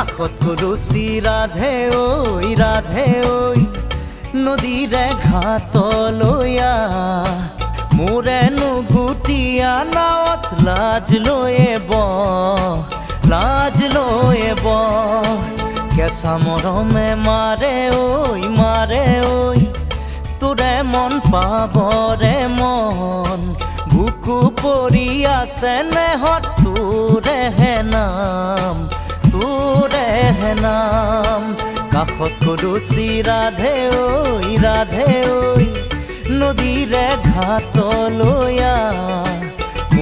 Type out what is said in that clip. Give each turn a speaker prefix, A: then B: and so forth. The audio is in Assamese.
A: কাষত কলচি ৰাধে ঐ নদীৰে ঘাটলৈ মোৰেনো গুটিয়া নাৱত লাজ লৈ কেঁচা মৰমে মাৰে ঐ তোৰে মন পাবৰে মন বুকু পৰি আছে নেহত তোৰেহে নাম কাষত কলচি ৰাধে ঐ নদীৰে ঘাটলৈ